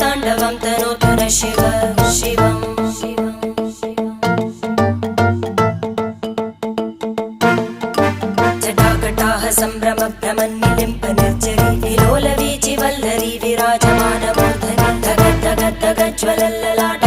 ताण्डवं तनोतु न शिव शिवम् जटाकटाः सम्भ्रमभ्रमन्निलिम्प निर्जरी विलोलवीचि वल्लरी विराजमानमूर्धनि धगद्धगद्धगज्ज्वलल्ललाट